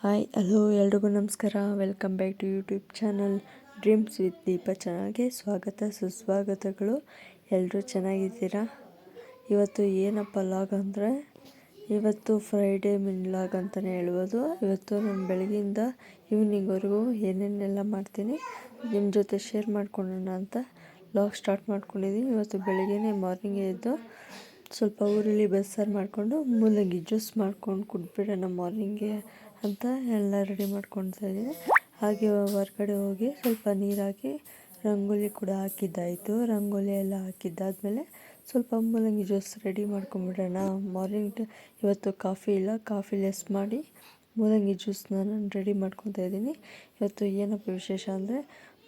Hi hello ಎಲ್ರಿಗೂ ನಮಸ್ಕಾರ. Welcome back to YouTube channel dreams with Deepa ಚಾನಲ್ಗೆ ಸ್ವಾಗತ ಸುಸ್ವಾಗತಗಳು. ಎಲ್ಲರೂ ಚೆನ್ನಾಗಿದ್ದೀರಾ? ಇವತ್ತು ಏನಪ್ಪ ಲಾಗ್ ಅಂದರೆ ಇವತ್ತು ಫ್ರೈಡೇ ಮಿನ್ ಲಾಗ್ ಅಂತಲೇ ಹೇಳ್ಬೋದು. ಇವತ್ತು ನಾನು ಬೆಳಗ್ಗೆಯಿಂದ ಈವ್ನಿಂಗ್ವರೆಗೂ ಏನೇನೆಲ್ಲ ಮಾಡ್ತೀನಿ ನಿಮ್ಮ ಜೊತೆ ಶೇರ್ ಮಾಡ್ಕೊಳ್ಳೋಣ ಅಂತ ಲಾಗ್ ಸ್ಟಾರ್ಟ್ ಮಾಡ್ಕೊಂಡಿದ್ದೀನಿ. ಇವತ್ತು ಬೆಳಗ್ಗೆನೇ ಮಾರ್ನಿಂಗೇ ಎದ್ದು ಸ್ವಲ್ಪ ಈರುಳ್ಳಿ ಬಸ್ಸಾರು ಮಾಡಿಕೊಂಡು ಮೂಲಂಗಿ ಜ್ಯೂಸ್ ಮಾಡ್ಕೊಂಡು ಕುಡಿದ್ಬಿಡೋಣ ಮಾರ್ನಿಂಗ್ಗೆ ಅಂತ ಎಲ್ಲ ರೆಡಿ ಮಾಡ್ಕೊಳ್ತಾ ಇದ್ದೀನಿ. ಹಾಗೆ ಹೊರಗಡೆ ಹೋಗಿ ಸ್ವಲ್ಪ ನೀರು ಹಾಕಿ ರಂಗೋಲಿ ಕೂಡ ಹಾಕಿದ್ದಾಯಿತು. ರಂಗೋಲಿ ಎಲ್ಲ ಹಾಕಿದ್ದಾದಮೇಲೆ ಸ್ವಲ್ಪ ಮೂಲಂಗಿ ಜ್ಯೂಸ್ ರೆಡಿ ಮಾಡ್ಕೊಂಬಿಡೋಣ. ಮಾರ್ನಿಂಗ್ ಇವತ್ತು ಕಾಫಿ ಇಲ್ಲ, ಕಾಫಿ ಲೆಸ್ ಮಾಡಿ ಮೂಲಂಗಿ ಜ್ಯೂಸ್ನ ನಾನು ರೆಡಿ ಮಾಡ್ಕೊತಾ ಇದ್ದೀನಿ. ಇವತ್ತು ಏನಪ್ಪ ವಿಶೇಷ ಅಂದರೆ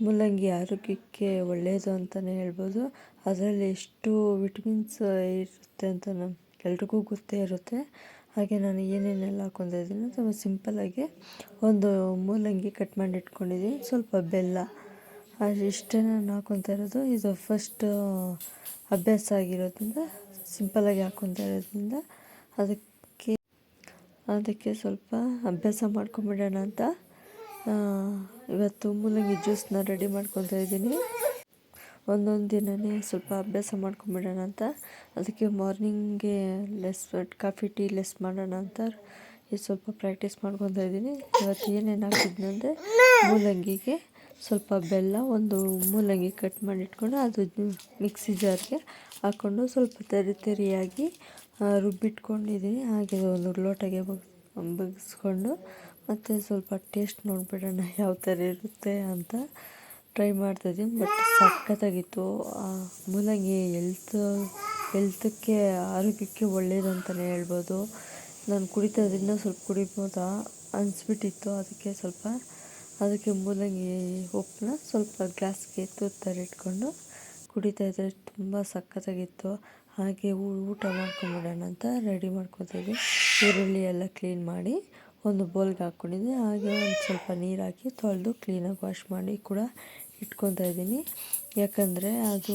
ಮೂಲಂಗಿ ಆರೋಗ್ಯಕ್ಕೆ ಒಳ್ಳೆಯದು ಅಂತಲೇ ಹೇಳ್ಬೋದು. ಅದರಲ್ಲಿ ಎಷ್ಟು ವಿಟಮಿನ್ಸ್ ಇರುತ್ತೆ ಅಂತ ಎಲ್ರಿಗೂ ಗೊತ್ತೇ ಇರುತ್ತೆ. ಹಾಗೆ ನಾನು ಏನೇನೆಲ್ಲ ಹಾಕ್ಕೊತಾ ಇದ್ದೀನಿ ಅಂತ ಸಿಂಪಲ್ಲಾಗಿ ಒಂದು ಮೂಲಂಗಿ ಕಟ್ ಮಾಡಿ ಇಟ್ಕೊಂಡಿದ್ದೀನಿ, ಸ್ವಲ್ಪ ಬೆಲ್ಲ, ಇಷ್ಟೇ ನಾನು ಹಾಕ್ಕೊತಾ ಇರೋದು. ಇದು ಫಸ್ಟ್ ಅಭ್ಯಾಸ ಆಗಿರೋದ್ರಿಂದ ಸಿಂಪಲ್ಲಾಗಿ ಹಾಕ್ಕೊತಾ ಇರೋದ್ರಿಂದ ಅದಕ್ಕೆ ಸ್ವಲ್ಪ ಅಭ್ಯಾಸ ಮಾಡ್ಕೊಂಬಿಡೋಣ ಅಂತ ಇವತ್ತು ಮೂಲಂಗಿ ಜ್ಯೂಸನ್ನ ರೆಡಿ ಮಾಡ್ಕೊತಾ ಇದ್ದೀನಿ. ಒಂದೊಂದು ದಿನವೇ ಸ್ವಲ್ಪ ಅಭ್ಯಾಸ ಮಾಡ್ಕೊಂಬಿಡೋಣ ಅಂತ ಅದಕ್ಕೆ ಮಾರ್ನಿಂಗ್ಗೆ ಕಾಫಿ ಟೀ ಲೆಸ್ ಮಾಡೋಣ ಅಂತ ಇದು ಸ್ವಲ್ಪ ಪ್ರಾಕ್ಟೀಸ್ ಮಾಡ್ಕೊತಾ ಇದ್ದೀನಿ. ಇವತ್ತು ಏನೇನು ಹಾಕಿದ್ನಂದರೆ ಮೂಲಂಗಿಗೆ ಸ್ವಲ್ಪ ಬೆಲ್ಲ, ಒಂದು ಮೂಲಂಗಿ ಕಟ್ ಮಾಡಿ ಇಟ್ಕೊಂಡು ಅದು ಮಿಕ್ಸಿ ಜಾರ್ಗೆ ಹಾಕ್ಕೊಂಡು ಸ್ವಲ್ಪ ತರಿಯಾಗಿ ರುಬ್ಬಿಟ್ಕೊಂಡಿದ್ದೀನಿ. ಹಾಗೆ ಒಂದು ಲೋಟಗೆ ಬಗ್ಗಿಸ್ಕೊಂಡು ಮತ್ತು ಸ್ವಲ್ಪ ಟೇಸ್ಟ್ ನೋಡಿಬಿಡೋಣ ಯಾವ ಥರ ಇರುತ್ತೆ ಅಂತ ಟ್ರೈ ಮಾಡ್ತಾಯಿದ್ದೀನಿ. ಬಟ್ ಸಖತ್ತಾಗಿತ್ತು. ಮೂಲಂಗಿ ಹೆಲ್ತಕ್ಕೆ ಆರೋಗ್ಯಕ್ಕೆ ಒಳ್ಳೆಯದು ಅಂತಲೇ ಹೇಳ್ಬೋದು. ನಾನು ಕುಡಿತಾ ಇದ್ದೀನಿ, ಸ್ವಲ್ಪ ಕುಡಿಬೋದಾ ಅನಿಸ್ಬಿಟ್ಟಿತ್ತು. ಅದಕ್ಕೆ ಮೂಲಂಗಿ ಉಪ್ಪನ್ನ ಸ್ವಲ್ಪ ಗ್ಲಾಸ್ಗೆ ಇಟ್ಕೊಂಡು ಕುಡಿತಾಯಿದ್ರೆ ತುಂಬ ಸಖತ್ತಾಗಿತ್ತು. ಹಾಗೆ ಊಟ ಮಾಡ್ಕೊಂಬಿಡೋಣ ಅಂತ ರೆಡಿ ಮಾಡ್ಕೊತಾಯಿದ್ದೆ. ಈರುಳ್ಳಿ ಎಲ್ಲ ಕ್ಲೀನ್ ಮಾಡಿ ಒಂದು ಬೌಲ್ಗೆ ಹಾಕ್ಕೊಂಡಿದ್ದೆ. ಹಾಗೆ ಒಂದು ಸ್ವಲ್ಪ ನೀರು ಹಾಕಿ ತೊಳೆದು ಕ್ಲೀನಾಗಿ ವಾಶ್ ಮಾಡಿ ಕೂಡ ಇಟ್ಕೊತಾ ಇದ್ದೀನಿ. ಯಾಕಂದರೆ ಅದು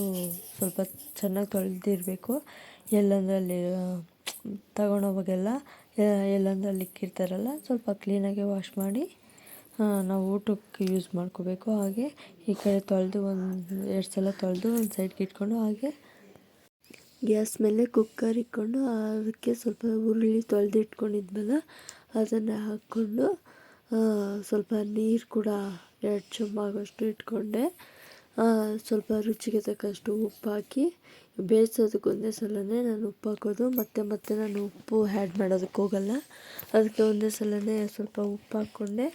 ಸ್ವಲ್ಪ ಚೆನ್ನಾಗಿ ತೊಳೆದಿರಬೇಕು. ಎಲ್ಲಂದರೆ ಅಲ್ಲಿ ತಗೊಳೋವಾಗೆಲ್ಲ ಎಲ್ಲಂದ್ರೆ ಅಲ್ಲಿ ಇಕ್ಕಿರ್ತಾರಲ್ಲ, ಸ್ವಲ್ಪ ಕ್ಲೀನಾಗಿ ವಾಶ್ ಮಾಡಿ ನಾವು ಊಟಕ್ಕೆ ಯೂಸ್ ಮಾಡ್ಕೋಬೇಕು. ಹಾಗೆ ಈ ಕಡೆ ತೊಳೆದು 1-2 ಸಲ ತೊಳೆದು ಒಂದು ಸೈಡ್ಗೆ ಇಟ್ಕೊಂಡು ಹಾಗೆ ಗ್ಯಾಸ್ ಮೇಲೆ ಕುಕ್ಕರ್ ಇಟ್ಕೊಂಡು ಅದಕ್ಕೆ ಸ್ವಲ್ಪ ಈರುಳ್ಳಿ ತೊಳೆದು ಇಟ್ಕೊಂಡಿದ್ಮೇಲೆ ಅದನ್ನು ಹಾಕ್ಕೊಂಡು ಸ್ವಲ್ಪ ನೀರು ಕೂಡ 2 ಚಮಚ ಆಗೋಷ್ಟು ಇಟ್ಕೊಂಡೆ. ಸ್ವಲ್ಪ ರುಚಿಗೆ ತಕ್ಕಷ್ಟು ಉಪ್ಪು ಹಾಕಿ ಬೇಯಿಸೋದಕ್ಕೆ ಒಂದೇ ಸಲನೇ ನಾನು ಉಪ್ಪು ಹಾಕೋದು. ಮತ್ತೆ ನಾನು ಉಪ್ಪು ಆ್ಯಡ್ ಮಾಡೋದಕ್ಕೆ ಹೋಗಲ್ಲ. ಅದಕ್ಕೆ ಒಂದೇ ಸಲನೇ ಸ್ವಲ್ಪ ಉಪ್ಪು ಹಾಕ್ಕೊಂಡೆ.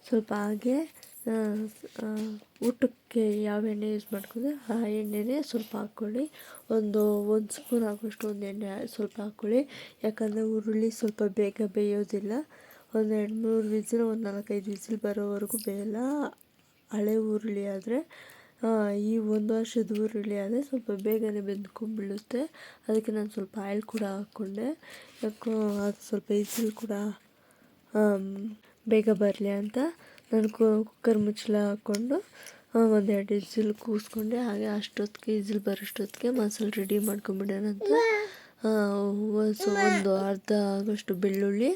ಸ್ವಲ್ಪ ಹಾಗೆ ಊಟಕ್ಕೆ ಯಾವ ಎಣ್ಣೆ ಯೂಸ್ ಮಾಡ್ಕೊಂಡ್ರೆ ಆ ಎಣ್ಣೆನೇ ಸ್ವಲ್ಪ ಹಾಕ್ಕೊಳ್ಳಿ. ಒಂದು ಸ್ಪೂನ್ ಆಗೋಷ್ಟು ಒಂದು ಎಣ್ಣೆ ಸ್ವಲ್ಪ ಹಾಕ್ಕೊಳ್ಳಿ. ಯಾಕಂದರೆ ಈರುಳ್ಳಿ ಸ್ವಲ್ಪ ಬೇಗ ಬೇಯೋದಿಲ್ಲ. ಒಂದು 2-3 ವಿಸಿಲ್, ಒಂದು 4-5 ವಿಸಿಲ್ ಬರೋವರೆಗೂ ಬೇಯಲ್ಲ. ಹಳೆ ಈರುಳ್ಳಿ ಆದರೆ ಈ 1 ವರ್ಷದ ಈರುಳ್ಳಿ ಆದರೆ ಸ್ವಲ್ಪ ಬೇಗನೆ ಬೆಂದ್ಕೊಂಡ್ಬಿಡುತ್ತೆ. ಅದಕ್ಕೆ ನಾನು ಸ್ವಲ್ಪ ಆಯಿಲ್ ಕೂಡ ಹಾಕ್ಕೊಂಡೆ. ಅದು ಸ್ವಲ್ಪ ವಿಸಿಲ್ ಕೂಡ ಬೇಗ ಬರಲಿ ಅಂತ ನಾನು ಕುಕ್ಕರ್ ಮುಚ್ಚಳ ಹಾಕ್ಕೊಂಡು 1-2 ವಿಸಿಲ್ ಕೂಗಿಸ್ಕೊಂಡೆ. ಹಾಗೆ ಅಷ್ಟೊತ್ತಿಗೆ ವಿಸಿಲ್ ಬರೋಷ್ಟೊತ್ತಿಗೆ ಮಸಾಲೆ ರೆಡಿ ಮಾಡ್ಕೊಂಬಿಡೋಣ ಅಂತ ಒಂದು ಅರ್ಧ ಆಗೋಷ್ಟು ಬೆಳ್ಳುಳ್ಳಿ,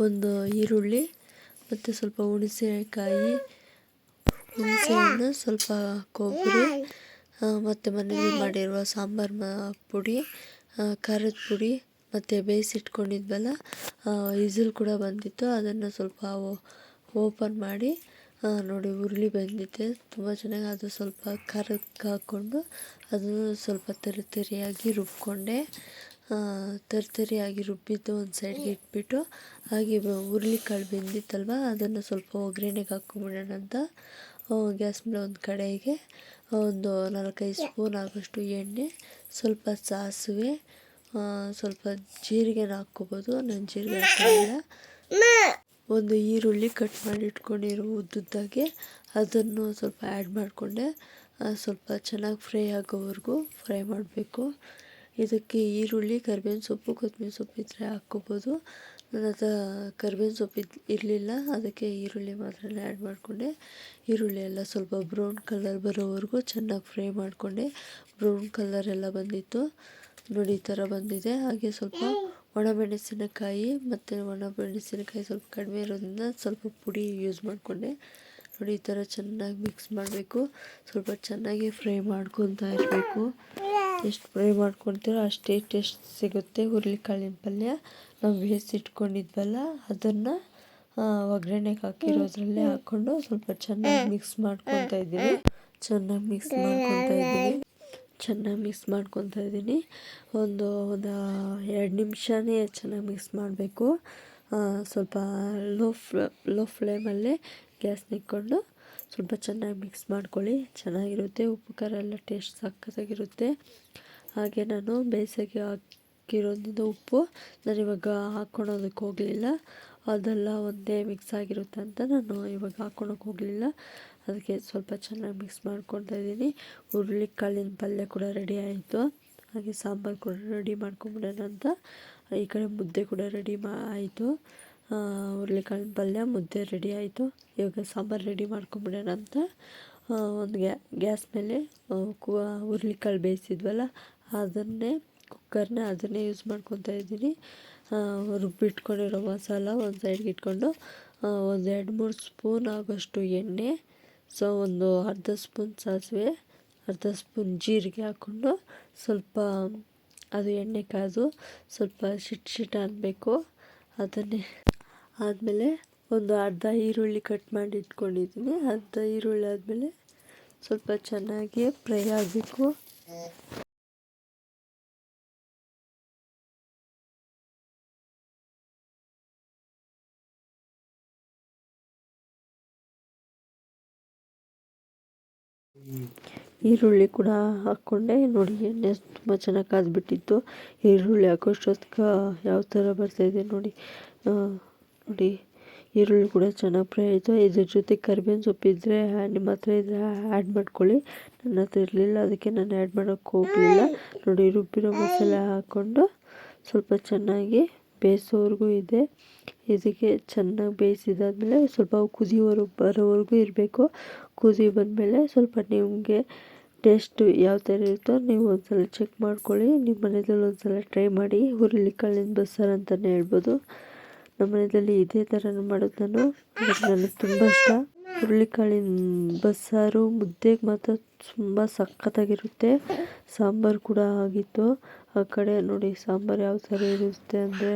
ಒಂದು ಈರುಳ್ಳಿ ಮತ್ತು ಸ್ವಲ್ಪ ಹುಣಸೆಹಣ್ಣು, ಸ್ವಲ್ಪ ಕೊಬ್ಬರಿ ಮತ್ತು ಮನೇಲಿ ಮಾಡಿರುವ ಸಾಂಬಾರು ಪುಡಿ, ಖಾರದ ಪುಡಿ ಮತ್ತು ಬೇಯಿಸಿಟ್ಕೊಂಡಿದ್ವಲ್ಲ, ವಿಸಿಲ್ ಕೂಡ ಬಂದಿತ್ತು. ಅದನ್ನು ಸ್ವಲ್ಪ ಓಪನ್ ಮಾಡಿ ನೋಡಿ ಈರುಳ್ಳಿ ಬಂದಿದೆ ತುಂಬ ಚೆನ್ನಾಗಿ. ಅದು ಸ್ವಲ್ಪ ಖಾರಕ್ಕೆ ಹಾಕ್ಕೊಂಡು ಅದನ್ನು ಸ್ವಲ್ಪ ತರಿಯಾಗಿ ರುಬ್ಕೊಂಡೆ. ತರಿಯಾಗಿ ರುಬ್ಬಿದ್ದು ಒಂದು ಸೈಡ್ಗೆ ಇಟ್ಬಿಟ್ಟು ಹಾಗೆ ಹುರುಳಿಕಾಳು ಬೆಂದಿತ್ತಲ್ವ ಅದನ್ನು ಸ್ವಲ್ಪ ಒಗ್ಗರಣೆಗೆ ಹಾಕ್ಕೊಂಬಿಡೋಣ ಅಂತ ಗ್ಯಾಸ್ ಮೇಲೆ ಒಂದು ಕಡೆಗೆ ಒಂದು 4-5 ಸ್ಪೂನ್ ಆಗೋಷ್ಟು ಎಣ್ಣೆ, ಸ್ವಲ್ಪ ಸಾಸಿವೆ, ಸ್ವಲ್ಪ ಜೀರಿಗೆನ ಹಾಕ್ಕೋಬೋದು. ನಾನು ಜೀರಿಗೆ ಹಾಕ್ಕೊಂಡಿಲ್ಲ. ಒಂದು ಈರುಳ್ಳಿ ಕಟ್ ಮಾಡಿ ಇಟ್ಕೊಂಡಿರೋ ಉದ್ದುದ್ದಾಗೆ ಅದನ್ನು ಸ್ವಲ್ಪ ಆ್ಯಡ್ ಮಾಡಿಕೊಂಡೆ. ಸ್ವಲ್ಪ ಚೆನ್ನಾಗಿ ಫ್ರೈ ಆಗೋವರೆಗೂ ಫ್ರೈ ಮಾಡಬೇಕು. ಇದಕ್ಕೆ ಈರುಳ್ಳಿ, ಕರಿಬೇವಿನ ಸೊಪ್ಪು, ಕೊತ್ತಂಬರಿ ಸೊಪ್ಪು ಇದ್ದರೆ ಹಾಕ್ಕೋಬೋದು. ನನ್ನ ಹತ್ರ ಕರಿಬೇವಿನ ಸೊಪ್ಪು ಇರಲಿಲ್ಲ, ಅದಕ್ಕೆ ಈರುಳ್ಳಿ ಮಾತ್ರ ಆ್ಯಡ್ ಮಾಡಿಕೊಂಡೆ. ಈರುಳ್ಳಿ ಎಲ್ಲ ಸ್ವಲ್ಪ ಬ್ರೌನ್ ಕಲರ್ ಬರೋವರೆಗೂ ಚೆನ್ನಾಗಿ ಫ್ರೈ ಮಾಡಿಕೊಂಡೆ. ಬ್ರೌನ್ ಕಲರ್ ಎಲ್ಲ ಬಂದಿತ್ತು ನೋಡಿ, ಈ ಥರ ಬಂದಿದೆ. ಹಾಗೆ ಸ್ವಲ್ಪ ಒಣಮೆಣಸಿನಕಾಯಿ ಮತ್ತು ಒಣಮೆಣಸಿನಕಾಯಿ ಸ್ವಲ್ಪ ಕಡಿಮೆ ಇರೋದ್ರಿಂದ ಸ್ವಲ್ಪ ಪುಡಿ ಯೂಸ್ ಮಾಡಿಕೊಂಡೆ. ನೋಡಿ ಈ ಥರ ಚೆನ್ನಾಗಿ ಮಿಕ್ಸ್ ಮಾಡಬೇಕು. ಸ್ವಲ್ಪ ಚೆನ್ನಾಗಿ ಫ್ರೈ ಮಾಡ್ಕೊತಾ ಇರಬೇಕು. ಎಷ್ಟು ಫ್ರೈ ಮಾಡ್ಕೊತೀರೋ ಅಷ್ಟೇ ಟೇಸ್ಟ್ ಸಿಗುತ್ತೆ. ಹುರುಳಿಕಾಳಿನ ಪಲ್ಯ ನಾವು ಬೇಯಿಸಿಟ್ಕೊಂಡಿದ್ವಲ್ಲ ಅದನ್ನು ಒಗ್ಗರಣೆಗೆ ಹಾಕಿರೋದ್ರಲ್ಲೇ ಹಾಕ್ಕೊಂಡು ಸ್ವಲ್ಪ ಚೆನ್ನಾಗಿ ಮಿಕ್ಸ್ ಮಾಡ್ಕೊತಾ ಇದ್ದೀನಿ. ಚೆನ್ನಾಗಿ ಮಿಕ್ಸ್ ಮಾಡ್ಕೊತಾ ಇದ್ದೀನಿ. ಒಂದು 2 ನಿಮಿಷನೇ ಚೆನ್ನಾಗಿ ಮಿಕ್ಸ್ ಮಾಡಬೇಕು. ಸ್ವಲ್ಪ ಲೋ ಫ್ಲೇಮಲ್ಲೇ ಗ್ಯಾಸ್ನ ಇಟ್ಕೊಂಡು ಸ್ವಲ್ಪ ಚೆನ್ನಾಗಿ ಮಿಕ್ಸ್ ಮಾಡ್ಕೊಳ್ಳಿ. ಚೆನ್ನಾಗಿರುತ್ತೆ. ಉಪ್ಪು ಖಾರ ಎಲ್ಲ ಟೇಸ್ಟ್ ಸಕ್ಕತ್ತಾಗಿರುತ್ತೆ. ಹಾಗೆ ನಾನು ಬೇಯಿಸೋಕ್ಕೆ ಹಾಕಿರೋದ್ರಿಂದ ಉಪ್ಪು ನಾನು ಇವಾಗ ಹಾಕ್ಕೊಳೋದಕ್ಕೆ ಹೋಗಲಿಲ್ಲ. ಅದೆಲ್ಲ ಒಂದೇ ಮಿಕ್ಸ್ ಆಗಿರುತ್ತೆ ಅಂತ ನಾನು ಇವಾಗ ಹಾಕ್ಕೊಳಕ್ಕೆ ಹೋಗಲಿಲ್ಲ. ಅದಕ್ಕೆ ಸ್ವಲ್ಪ ಚೆನ್ನಾಗಿ ಮಿಕ್ಸ್ ಮಾಡ್ಕೊತಾ ಇದ್ದೀನಿ. ಹುರುಳಿಕಾಳಿನ ಪಲ್ಯ ಕೂಡ ರೆಡಿ ಆಯಿತು. ಹಾಗೆ ಸಾಂಬಾರು ಕೂಡ ರೆಡಿ ಮಾಡ್ಕೊಂಬಿಡೋಣ ಅಂತ ಈ ಕಡೆ ಮುದ್ದೆ ಕೂಡ ರೆಡಿ ಆಯಿತು. ಹುರುಳಿಕಾಳಿನ ಪಲ್ಯ ಮುದ್ದೆ ರೆಡಿ ಆಯಿತು. ಇವಾಗ ಸಾಂಬಾರು ರೆಡಿ ಮಾಡ್ಕೊಂಬಿಡೋಣ ಅಂತ ಒಂದು ಗ್ಯಾಸ್ ಮೇಲೆ ಹುರುಳಿಕಾಳು ಬೇಯಿಸಿದ್ವಲ್ಲ ಅದನ್ನೇ ಅದನ್ನೇ ಯೂಸ್ ಮಾಡ್ಕೊತಾ ಇದ್ದೀನಿ. ರುಬ್ಬಿಟ್ಕೊಂಡಿರೋ ಮಸಾಲ ಒಂದು ಸೈಡ್ಗೆ ಇಟ್ಕೊಂಡು ಒಂದು 2-3 ಸ್ಪೂನ್ ಆಗೋಷ್ಟು ಎಣ್ಣೆ, ಒಂದು ಅರ್ಧ ಸ್ಪೂನ್ ಸಾಸಿವೆ, ಅರ್ಧ ಸ್ಪೂನ್ ಜೀರಿಗೆ ಹಾಕ್ಕೊಂಡು ಸ್ವಲ್ಪ ಅದು ಎಣ್ಣೆ ಕಾದು ಸ್ವಲ್ಪ ಶಿಟ್ ಅನ್ನಬೇಕು. ಅದನ್ನೇ ಆದಮೇಲೆ ಒಂದು ಅರ್ಧ ಈರುಳ್ಳಿ ಕಟ್ ಮಾಡಿ ಇಟ್ಕೊಂಡಿದ್ದೀನಿ. ಅರ್ಧ ಈರುಳ್ಳಿ ಆದಮೇಲೆ ಸ್ವಲ್ಪ ಚೆನ್ನಾಗಿ ಫ್ರೈ ಆಗಬೇಕು. ಈರುಳ್ಳಿ ಕೂಡ ಹಾಕ್ಕೊಂಡೆ. ನೋಡಿ ಎಣ್ಣೆ ತುಂಬ ಚೆನ್ನಾಗಿ ಕಾದ್ಬಿಟ್ಟಿತ್ತು. ಈರುಳ್ಳಿ ಹಾಕೋಷ್ಟೊತ್ತಿಗೆ ಯಾವ ಥರ ಬರ್ತಾಯಿದೆ ನೋಡಿ. ಈರುಳ್ಳಿ ಕೂಡ ಚೆನ್ನಾಗಿ ಫ್ರೈ ಆಯಿತು. ಇದ್ರ ಜೊತೆ ಕರಿಬೇವಿನ ಸೊಪ್ಪಿದ್ದರೆ ನಿಮ್ಮ ಹತ್ರ ಇದ್ದರೆ ಆ್ಯಡ್ ಮಾಡ್ಕೊಳ್ಳಿ. ನನ್ನ ಹತ್ರ ಇರಲಿಲ್ಲ, ಅದಕ್ಕೆ ನಾನು ಆ್ಯಡ್ ಮಾಡೋಕ್ಕೆ ಹೋಗಲಿಲ್ಲ. ನೋಡಿ ರುಬ್ಬಿರೋ ಮಸಾಲೆ ಹಾಕ್ಕೊಂಡು ಸ್ವಲ್ಪ ಚೆನ್ನಾಗಿ ಬೇಯಿಸೋವರೆಗೂ ಇದೆ. ಇದಕ್ಕೆ ಚೆನ್ನಾಗಿ ಬೇಯಿಸಿದಾದ್ಮೇಲೆ ಸ್ವಲ್ಪ ಬರೋವರೆಗೂ ಇರಬೇಕು. ಕುದಿ ಬಂದಮೇಲೆ ಸ್ವಲ್ಪ ನಿಮಗೆ ಟೇಸ್ಟು ಯಾವ ಥರ ಇರುತ್ತೋ ನೀವು ಒಂದ್ಸಲ ಚೆಕ್ ಮಾಡ್ಕೊಳ್ಳಿ. ನಿಮ್ಮ ಮನೆಯಲ್ಲಿ ಒಂದ್ಸಲ ಟ್ರೈ ಮಾಡಿ. ಹುರುಳಿಕಾಳಿನ ಬಸ್ಸಾರು ಅಂತಲೇ ಹೇಳ್ಬೋದು. ನಮ್ಮ ಮನೆಯಲ್ಲಿ ಇದೇ ಥರ ಮಾಡೋದು ನಾನು. ನನಗೆ ತುಂಬ ಇಷ್ಟ. ಹುರುಳಿಕಾಳಿನ ಬಸ್ಸಾರು ಮುದ್ದೆಗೆ ಮಾತ್ರ ತುಂಬ ಸಖತ್ತಾಗಿರುತ್ತೆ. ಸಾಂಬಾರು ಕೂಡ ಆಗಿತ್ತು. ಆ ಕಡೆ ನೋಡಿ ಸಾಂಬಾರು ಯಾವ ಥರ ಇರುತ್ತೆ ಅಂದರೆ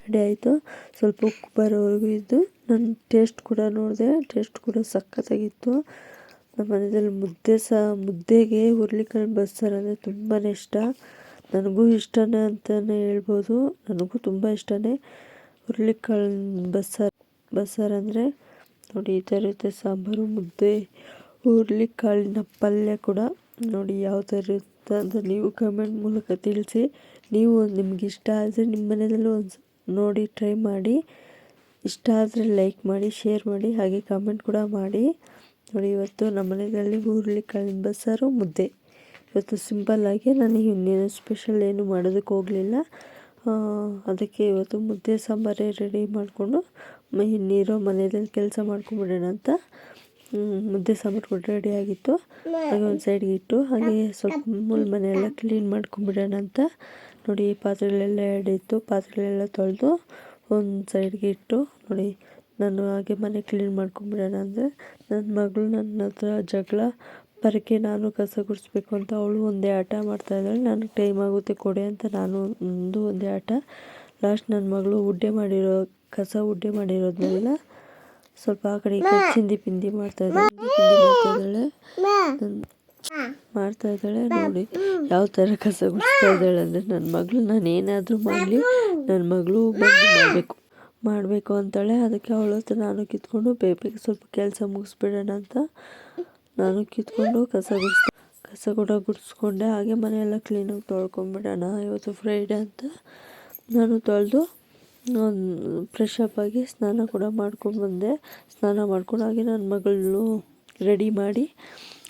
ರೆಡಿ ಆಯಿತು. ಸ್ವಲ್ಪ ಉಪ್ಪು ಬರೋವರೆಗೂ ಇದ್ದು ನಾನು ಟೇಸ್ಟ್ ಕೂಡ ನೋಡಿದೆ. ಟೇಸ್ಟ್ ಕೂಡ ಸಖತ್ತಾಗಿತ್ತು. ನಮ್ಮ ಮನೆಯಲ್ಲಿ ಮುದ್ದೆಗೆ ಹುರುಳಿಕಾಳಿನ ಬಸ್ಸಾರು ಅಂದರೆ ತುಂಬಾ ಇಷ್ಟ. ನನಗೂ ಇಷ್ಟನೇ ಅಂತಲೇ ಹೇಳ್ಬೋದು. ನನಗೂ ತುಂಬ ಇಷ್ಟನೇ ಹುರುಳಿಕಾಳಿನ ಬಸ್ಸಾರು ಅಂದರೆ. ನೋಡಿ ಈ ಥರ ಇರುತ್ತೆ ಸಾಂಬಾರು, ಮುದ್ದೆ, ಹುರುಳಿಕಾಳಿನ ಪಲ್ಯ ಕೂಡ ನೋಡಿ ಯಾವ ಥರ ಇರುತ್ತೆ ಅಂತ ನೀವು ಕಮೆಂಟ್ ಮೂಲಕ ತಿಳಿಸಿ. ನೀವು ನಿಮ್ಗೆ ಇಷ್ಟ ಆದರೆ ನಿಮ್ಮ ಮನೆಯಲ್ಲೂ ಒಂದು ನೋಡಿ ಟ್ರೈ ಮಾಡಿ. ಇಷ್ಟ ಆದರೆ ಲೈಕ್ ಮಾಡಿ, ಶೇರ್ ಮಾಡಿ, ಹಾಗೆ ಕಮೆಂಟ್ ಕೂಡ ಮಾಡಿ. ನೋಡಿ ಇವತ್ತು ನಮ್ಮ ಮನೆಯಲ್ಲಿ ಹುರುಳಿಕಾಳಿನ ಬಸ್ಸಾರು ಮುದ್ದೆ. ಇವತ್ತು ಸಿಂಪಲ್ಲಾಗಿ ನಾನು ಇನ್ನೇನು ಸ್ಪೆಷಲ್ ಏನು ಮಾಡೋದಕ್ಕೆ ಹೋಗಲಿಲ್ಲ. ಅದಕ್ಕೆ ಇವತ್ತು ಮುದ್ದೆ ಸಾಂಬಾರೇ ರೆಡಿ ಮಾಡಿಕೊಂಡು ಇನ್ನಿರೋ ಮನೆಯಲ್ಲಿ ಕೆಲಸ ಮಾಡ್ಕೊಂಬಿಡೋಣ ಅಂತ ಮುದ್ದೆ ಸಾಂಬಾರು ಕೂಡ ರೆಡಿ ಆಗಿತ್ತು. ಹಾಗೆ ಒಂದು ಸೈಡ್ಗೆ ಇಟ್ಟು ಹಾಗೆ ಸ್ವಲ್ಪ ಮನೆಯೆಲ್ಲ ಕ್ಲೀನ್ ಮಾಡ್ಕೊಂಬಿಡೋಣ ಅಂತ ನೋಡಿ ಪಾತ್ರೆಗಳೆಲ್ಲ ಎರಡಿತ್ತು. ಪಾತ್ರೆಗಳೆಲ್ಲ ತೊಳೆದು ಒಂದು ಸೈಡ್ಗೆ ಇಟ್ಟು ನೋಡಿ ನಾನು ಹಾಗೆ ಮನೆ ಕ್ಲೀನ್ ಮಾಡ್ಕೊಂಬಿಡೋಣ ಅಂದರೆ ನನ್ನ ಮಗಳು ನನ್ನ ಹತ್ರ ಜಗಳ ಬರೋಕ್ಕೆ ನಾನು ಕಸ ಗುಡಿಸ್ಬೇಕು ಅಂತ ಅವಳು ಒಂದೇ ಆಟ ಮಾಡ್ತಾಯಿದ್ದಾಳೆ. ನನಗೆ ಟೈಮ್ ಆಗುತ್ತೆ ಕೊಡೆ ಅಂತ ನಾನು ಒಂದೇ ಆಟ. ಲಾಸ್ಟ್ ನನ್ನ ಮಗಳು ಕಸ ಉಡ್ಡೆ ಮಾಡಿರೋದನ್ನೆಲ್ಲ ಸ್ವಲ್ಪ ಆ ಕಡೆ ಈ ಕಡೆ ಚಿಂದಿ ಪಿಂದಿ ಮಾಡ್ತಾಯಿದ್ದಾಳೆ. ನೋಡಿ ಯಾವ ಥರ ಕಸ ಗುಡಿಸ್ತಾ ಇದ್ದಾಳೆ ಅಂದರೆ ನನ್ನ ಮಗಳು ನಾನು ಏನಾದರೂ ಮಾಡಲಿ ನನ್ನ ಮಗಳು ಬಂದು ಮಾಡಬೇಕು ಅಂತಾಳೆ. ಅದಕ್ಕೆ ಅವಳ ಹತ್ರ ನಾನು ಕಿತ್ಕೊಂಡು ಬೇಗ ಸ್ವಲ್ಪ ಕೆಲಸ ಮುಗಿಸ್ಬಿಡೋಣ ಅಂತ ನಾನು ಕಿತ್ಕೊಂಡು ಕಸ ಕೂಡ ಗುಡಿಸ್ಕೊಂಡೆ. ಹಾಗೆ ಮನೆಯೆಲ್ಲ ಕ್ಲೀನಾಗಿ ತೊಳ್ಕೊಂಬಿಡೋಣ ಇವತ್ತು ಫ್ರೈಡೇ ಅಂತ ನಾನು ತೊಳೆದು ಫ್ರೆಶ್ ಅಪ್ ಆಗಿ ಸ್ನಾನ ಕೂಡ ಮಾಡ್ಕೊಂಡು ಸ್ನಾನ ಮಾಡ್ಕೊಂಡು ಹಾಗೆ ನನ್ನ ಮಗಳು ರೆಡಿ ಮಾಡಿ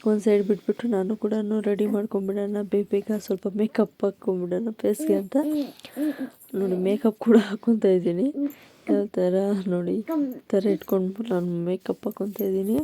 ಒಂದು ಸೈಡ್ ಬಿಟ್ಬಿಟ್ಟು ನಾನು ಕೂಡ ರೆಡಿ ಮಾಡ್ಕೊಂಬಿಡೋಣ ಬೇಗ ಸ್ವಲ್ಪ ಮೇಕಪ್ ಹಾಕ್ಕೊಂಬಿಡೋಣ ಫೇಸ್ಗೆ ಅಂತ ನೋಡಿ ಮೇಕಪ್ ಕೂಡ ಹಾಕ್ಕೊತಾ ಇದ್ದೀನಿ. ಯಾವ ಥರ ನೋಡಿ ಈ ಥರ ಇಟ್ಕೊಂಡು ನಾನು ಮೇಕಪ್ ಹಾಕ್ಕೊತಾ ಇದ್ದೀನಿ.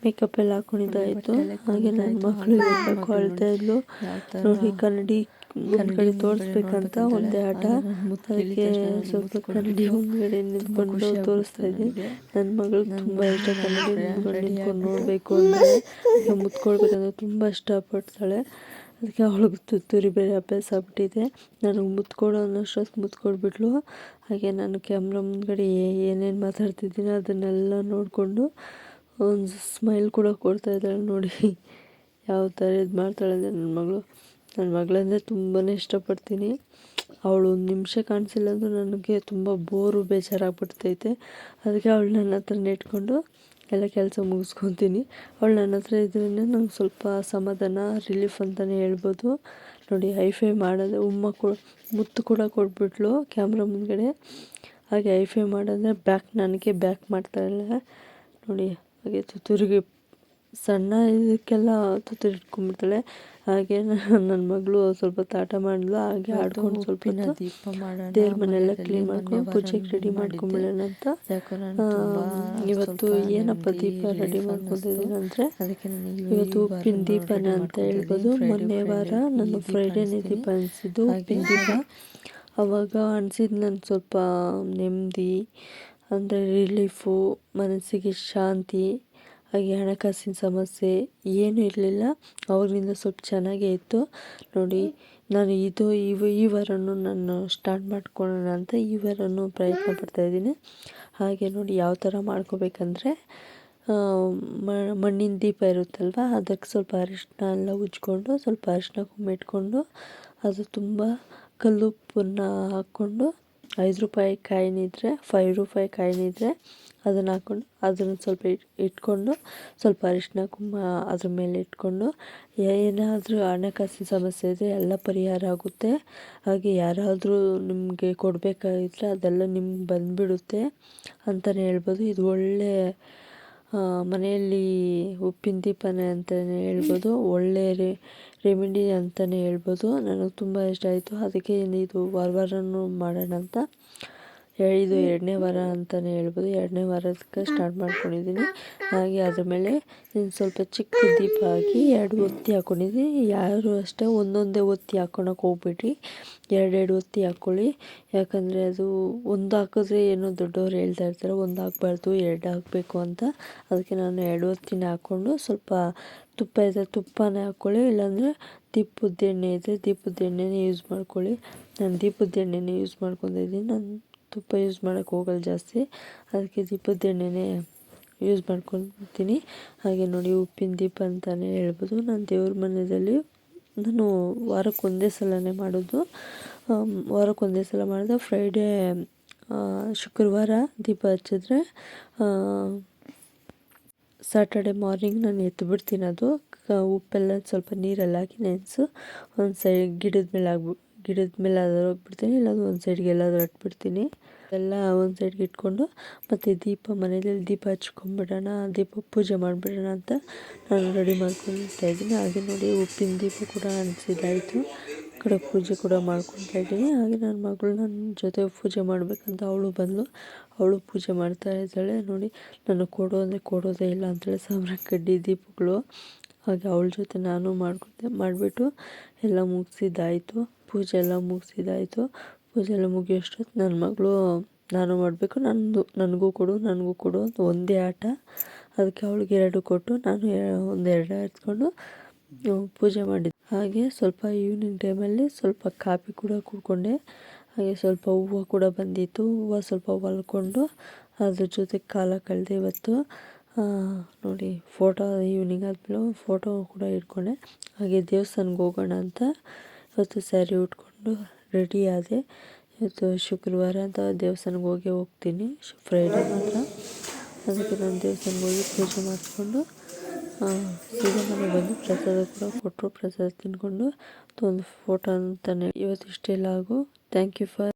ಮೇಕಪ್ ಎಲ್ಲ ಹಾಕೊಂಡಿದ್ದಾಯಿತು. ಹಾಗೆ ನನ್ನ ಮಕ್ಕಳು ಇರಬೇಕು ಅಳ್ತಾ ಇದ್ಲು. ನೋಡಿ ಕನ್ನಡಿ ಮುಂದ್ಗಡೆ ತೋರಿಸ್ಬೇಕಂತ ಒಂದೇ ಆಟ. ಅದಕ್ಕೆ ಸ್ವಲ್ಪ ಕನ್ನಡಿ ಮುಂದ್ಗಡೆ ನಿಂತ್ಕೊಂಡು ತೋರಿಸ್ತಾ ಇದ್ದೀನಿ. ನನ್ನ ಮಗಳು ತುಂಬ ಇಷ್ಟ ಕನ್ನಡಿ ಮುಂದ್ಗಡೆ ನಿಂತ್ಕೊಂಡು ನೋಡಬೇಕು ಅಂದರೆ, ಮುತ್ಕೊಳ್ಬೇಕಂದ್ರೆ ತುಂಬ ಇಷ್ಟಪಡ್ತಾಳೆ. ಅದಕ್ಕೆ ಅವಳಿಗೆ ತುತ್ತೂರಿ ಬೇರೆ ಅಭ್ಯಾಸ ಆಗ್ಬಿಟ್ಟಿದೆ. ನನಗೆ ಮುತ್ಕೊಡೋ ಅನ್ನೋಷ್ಟೊತ್ತಿಗೆ ಮುತ್ಕೊಡ್ಬಿಟ್ಲು. ಹಾಗೆ ನಾನು ಕ್ಯಾಮ್ರಾ ಮುಂದ್ಗಡೆ ಏನೇನು ಮಾತಾಡ್ತಿದ್ದೀನಿ ಅದನ್ನೆಲ್ಲ ನೋಡಿಕೊಂಡು ಒಂದು ಸ್ಮೈಲ್ ಕೂಡ ಕೊಡ್ತಾ ಇದ್ದಾಳೆ. ನೋಡಿ ಯಾವ ಥರ ಇದು ಮಾಡ್ತಾಳೆ ಅಂದರೆ ನನ್ನ ಮಗಳಂದರೆ ತುಂಬಾ ಇಷ್ಟಪಡ್ತೀನಿ. ಅವಳು ಒಂದು ನಿಮಿಷ ಕಾಣಿಸಿಲ್ಲ ಅಂದರೂ ನನಗೆ ತುಂಬ ಬೇಜಾರಾಗ್ಬಿಡ್ತೈತೆ. ಅದಕ್ಕೆ ಅವಳು ನನ್ನ ಹತ್ರನೇ ಇಟ್ಕೊಂಡು ಎಲ್ಲ ಕೆಲಸ ಮುಗಿಸ್ಕೊತೀನಿ. ಅವಳು ನನ್ನ ಹತ್ರ ಇದ್ರೇ ನಂಗೆ ಸ್ವಲ್ಪ ಸಮಾಧಾನ, ರಿಲೀಫ್ ಅಂತಲೇ ಹೇಳ್ಬೋದು. ನೋಡಿ ಹೈಫೈ ಮಾಡೋದು ಮುತ್ತು ಕೂಡ ಕೊಟ್ಬಿಟ್ಲು ಕ್ಯಾಮ್ರಾ ಮುಂದ್ಗಡೆ. ಹಾಗೆ ಹೈಫೈ ಮಾಡೋದ್ರೆ ನನಗೆ ಬ್ಯಾಕ್ ಮಾಡ್ತಾಳೆ. ನೋಡಿ ಹಾಗೆ ತುತ್ತೂರಿಗೆ ಸಣ್ಣ ಇದಕ್ಕೆಲ್ಲ ತುತ್ತೂರಿ ಇಟ್ಕೊಂಡ್ಬಿಡ್ತಾಳೆ. ಹಾಗೆ ನನ್ನ ಮಗಳು ಸ್ವಲ್ಪ ತಾಟ ಮಾಡಿದ್ಲು. ಹಾಗೆ ಆಡ್ಕೊಂಡು ಸ್ವಲ್ಪ ದೀಪ ಮಾಡೋಣ, ದೇವ್ರ ಮನೆಯೆಲ್ಲ ಕ್ಲೀನ್ ಮಾಡ್ಕೊಂಡು ಪೂಜೆಗೆ ರೆಡಿ ಮಾಡ್ಕೊಂಬಿಡೋಣ ಅಂತ. ಇವತ್ತು ಏನಪ್ಪ ದೀಪ ರೆಡಿ ಮಾಡ್ಕೊಂಡಿದ್ದೀನಿ ಅಂದರೆ, ಇವತ್ತು ಉಪ್ಪಿನ ದೀಪನ ಅಂತ ಹೇಳ್ಬೋದು. ಮೊನ್ನೆ ವಾರ ನಾನು ಫ್ರೈಡೇನೇ ದೀಪ ಅನಿಸಿದ್ದು ಉಪ್ಪಿನ ದೀಪ. ಆವಾಗ ಅನಿಸಿದ್ದು ನಾನು ಸ್ವಲ್ಪ ನೆಮ್ಮದಿ ಅಂದರೆ ರಿಲೀಫು, ಮನಸ್ಸಿಗೆ ಶಾಂತಿ, ಹಾಗೆ ಹಣಕಾಸಿನ ಸಮಸ್ಯೆ ಏನೂ ಇರಲಿಲ್ಲ. ಅವಾಗಿಂದ ಸ್ವಲ್ಪ ಚೆನ್ನಾಗೇ ಇತ್ತು. ನೋಡಿ ನಾನು ಈ ವಾರನೂ ನಾನು ಸ್ಟಾರ್ಟ್ ಮಾಡ್ಕೊಳ್ಳೋಣ ಅಂತ ಈ ವಾರನೂ ಪ್ರಯತ್ನ ಪಡ್ತಾಯಿದ್ದೀನಿ. ಹಾಗೆ ನೋಡಿ ಯಾವ ಥರ ಮಾಡ್ಕೋಬೇಕಂದ್ರೆ, ಮಣ್ಣಿನ ದೀಪ ಇರುತ್ತಲ್ವ, ಅದಕ್ಕೆ ಸ್ವಲ್ಪ ಅರಿಶಿನ ಎಲ್ಲ ಉಜ್ಕೊಂಡು ಸ್ವಲ್ಪ ಅರಿಶಿನ ಕುಂಕುಮ ಇಟ್ಕೊಂಡು ಅದು ತುಂಬ ಕಲ್ಲುಪ್ಪನ್ನು ಹಾಕ್ಕೊಂಡು 5 ರೂಪಾಯಿ ಕಾಯಿನಿದ್ರೆ 5 ರೂಪಾಯಿ ಕಾಯಿನಿದ್ರೆ ಅದನ್ನು ಹಾಕ್ಕೊಂಡು ಅದನ್ನು ಸ್ವಲ್ಪ ಇಟ್ಕೊಂಡು ಸ್ವಲ್ಪ ಅರಿಶಿನ ಕುಂಕುಮ ಅದ್ರ ಮೇಲೆ ಇಟ್ಕೊಂಡು, ಏನಾದರೂ ಹಣಕಾಸಿನ ಸಮಸ್ಯೆ ಇದ್ದರೆ ಎಲ್ಲ ಪರಿಹಾರ ಆಗುತ್ತೆ. ಹಾಗೆ ಯಾರಾದರೂ ನಿಮಗೆ ಕೊಡಬೇಕಾಗಿದ್ರೆ ಅದೆಲ್ಲ ನಿಮ್ಗೆ ಬಂದುಬಿಡುತ್ತೆ ಅಂತಲೇ ಹೇಳ್ಬೋದು. ಇದು ಒಳ್ಳೆ ಮನೆಯಲ್ಲಿ ಉಪ್ಪಿನ ದೀಪನೇ ಅಂತಲೇ ಹೇಳ್ಬೋದು. ಒಳ್ಳೆ ರೆಮಿಡಿ ಅಂತಲೇ ಹೇಳ್ಬೋದು. ನನಗೆ ತುಂಬ ಇಷ್ಟ ಆಯಿತು. ಅದಕ್ಕೆ ಇದು ವಾರನೂ ಮಾಡೋಣ ಅಂತ ಇದು 2ನೇ ವಾರ ಅಂತಲೇ ಹೇಳ್ಬೋದು. 2ನೇ ವಾರಕ್ಕೆ ಸ್ಟಾರ್ಟ್ ಮಾಡ್ಕೊಂಡಿದ್ದೀನಿ. ಹಾಗೆ ಅದ್ರ ಮೇಲೆ ಸ್ವಲ್ಪ ಚಿಕ್ಕ ದೀಪ ಹಾಕಿ 2 ಒತ್ತಿ ಹಾಕ್ಕೊಂಡಿದ್ದೀನಿ. ಯಾರು ಅಷ್ಟೇ ಒಂದೊಂದೇ ಒತ್ತಿ ಹಾಕ್ಕೊಳಕ್ಕೆ ಹೋಗ್ಬಿಟ್ರಿ, 2 ಒತ್ತಿ ಹಾಕ್ಕೊಳ್ಳಿ. ಯಾಕಂದರೆ ಅದು ಒಂದು ಹಾಕಿದ್ರೆ ಏನೋ ದೊಡ್ಡವ್ರು ಹೇಳ್ತಾ ಇರ್ತಾರೆ, ಒಂದು ಹಾಕಬಾರ್ದು 2 ಹಾಕಬೇಕು ಅಂತ. ಅದಕ್ಕೆ ನಾನು 2 ಒತ್ತಿನ ಹಾಕ್ಕೊಂಡು ಸ್ವಲ್ಪ ತುಪ್ಪ ಇದ್ದರೆ ತುಪ್ಪನೇ ಹಾಕ್ಕೊಳ್ಳಿ, ಇಲ್ಲಾಂದರೆ ದೀಪದ ಎಣ್ಣೆ ಇದ್ದರೆ ದೀಪದ ಎಣ್ಣೆನೇ ಯೂಸ್ ಮಾಡ್ಕೊಳ್ಳಿ. ನಾನು ದೀಪದ ಎಣ್ಣೆನೇ ಯೂಸ್ ಮಾಡ್ಕೊಂಡಿದ್ದೀನಿ. ನಾನು ತುಪ್ಪ ಯೂಸ್ ಮಾಡೋಕ್ಕೆ ಹೋಗಲ್ಲ ಜಾಸ್ತಿ, ಅದಕ್ಕೆ ದೀಪದ ಎಣ್ಣೆನೇ ಯೂಸ್ ಮಾಡ್ಕೊತೀನಿ. ಹಾಗೆ ನೋಡಿ ಉಪ್ಪಿನ ದೀಪ ಅಂತಲೇ ಹೇಳ್ಬೋದು. ನಾನು ದೇವ್ರ ಮನೆಯಲ್ಲಿ ನಾನು ವಾರಕ್ಕೆ ಒಂದೇ ಸಲನೇ ಮಾಡೋದು. ವಾರಕ್ಕೆ ಒಂದೇ ಸಲ ಮಾಡಿದೆ. ಫ್ರೈಡೇ ಶುಕ್ರವಾರ ದೀಪ ಹಚ್ಚಿದ್ರೆ ಸ್ಯಾಟರ್ಡೆ ಮಾರ್ನಿಂಗ್ ನಾನು ಎತ್ತಿಬಿಡ್ತೀನಿ. ಅದು ಉಪ್ಪೆಲ್ಲ ಸ್ವಲ್ಪ ನೀರಲ್ಲಿ ಹಾಕಿ ನೆನೆಸು ಒಂದು ಸೈಡ್ ಗಿಡದ ಮೇಲೆ ಆದರೂ ಹೋಗ್ಬಿಡ್ತೀನಿ, ಇಲ್ಲಾಂದ್ರೆ ಒಂದು ಸೈಡ್ಗೆ ಎಲ್ಲಾದರೂ ಇಟ್ಬಿಡ್ತೀನಿ. ಎಲ್ಲ ಒಂದು ಸೈಡ್ಗೆ ಇಟ್ಕೊಂಡು ಮತ್ತು ಮನೆಯಲ್ಲಿ ದೀಪ ಹಚ್ಕೊಂಡ್ಬಿಡೋಣ, ದೀಪ ಪೂಜೆ ಮಾಡಿಬಿಡೋಣ ಅಂತ ನಾನು ರೆಡಿ ಮಾಡ್ಕೊಳ್ತಾ ಇದ್ದೀನಿ. ಹಾಗೆ ನೋಡಿ ಉಪ್ಪಿನ ದೀಪ ಕೂಡ ಅನಿಸಿದ್ದಾಯಿತು, ಕಡೆ ಪೂಜೆ ಕೂಡ ಮಾಡ್ಕೊತಾ ಇದ್ದೀನಿ. ಹಾಗೆ ನನ್ನ ಮಗಳು ನನ್ನ ಜೊತೆ ಪೂಜೆ ಮಾಡಬೇಕಂತ ಅವಳು ಪೂಜೆ ಮಾಡ್ತಾ ಇದ್ದಾಳೆ. ನೋಡಿ ನಾನು ಕೊಡೋದೇ ಇಲ್ಲ ಅಂತೇಳಿ ಸಾಂಬ್ರಾಣಿ ಕಡ್ಡಿ ದೀಪಗಳು. ಹಾಗೆ ಅವಳ ಜೊತೆ ನಾನು ಮಾಡಿಬಿಟ್ಟು ಎಲ್ಲ ಮುಗಿಸಿದ್ದಾಯಿತು. ಪೂಜೆ ಎಲ್ಲ ಮುಗಿಯೋಷ್ಟೊತ್ತು ನನ್ನ ಮಗಳು ನಾನು ಮಾಡಬೇಕು, ನನಗೂ ಕೊಡು ಅಂತ ಒಂದೇ ಆಟ. ಅದಕ್ಕೆ ಅವಳಿಗೆ 2 ಕೊಟ್ಟು ನಾನು 2 ಎತ್ಕೊಂಡು ಪೂಜೆ ಮಾಡಿದ್ದೆ. ಹಾಗೆ ಸ್ವಲ್ಪ ಈವ್ನಿಂಗ್ ಟೈಮಲ್ಲಿ ಸ್ವಲ್ಪ ಕಾಫಿ ಕೂಡ ಕುಡ್ಕೊಂಡೆ. ಹಾಗೆ ಸ್ವಲ್ಪ ಹೂವು ಕೂಡ ಬಂದಿತ್ತು, ಹೂವು ಸ್ವಲ್ಪ ಹೊಲ್ಕೊಂಡು ಅದ್ರ ಜೊತೆ ಕಾಲ ಕಳೆದೆ ಇವತ್ತು. ನೋಡಿ ಫೋಟೋ ಈವ್ನಿಂಗ್ ಆದಮೇಲೆ ಫೋಟೋ ಕೂಡ ಇಟ್ಕೊಂಡೆ. ಹಾಗೆ ದೇವಸ್ಥಾನಕ್ಕೆ ಹೋಗೋಣ ಅಂತ ಇವತ್ತು ಸ್ಯಾರಿ ಉಟ್ಕೊಂಡು ರೆಡಿ ಆದೆ. ಇವತ್ತು ಶುಕ್ರವಾರ ಅಂತ ದೇವಸ್ಥಾನಕ್ಕೆ ಹೋಗ್ತೀನಿ, ಫ್ರೈಡೇ ಮಾತ್ರ. ಅದಕ್ಕೆ ನಾನು ದೇವಸ್ಥಾನಕ್ಕೆ ಹೋಗಿ ಪೂಜೆ ಮಾಡಿಕೊಂಡು ಸೀದಾ ಮನೆಗೆ ಬಂದು ಪ್ರಸಾದ ಕೂಡ ಕೊಟ್ಟರು. ಪ್ರಸಾದ ತಿಂದ್ಕೊಂಡು ಒಂದು ಫೋಟೋ ಅಂತಾನೆ ಇವತ್ತು ಇಷ್ಟೆಲ್ಲ ಆಗು. Thank you for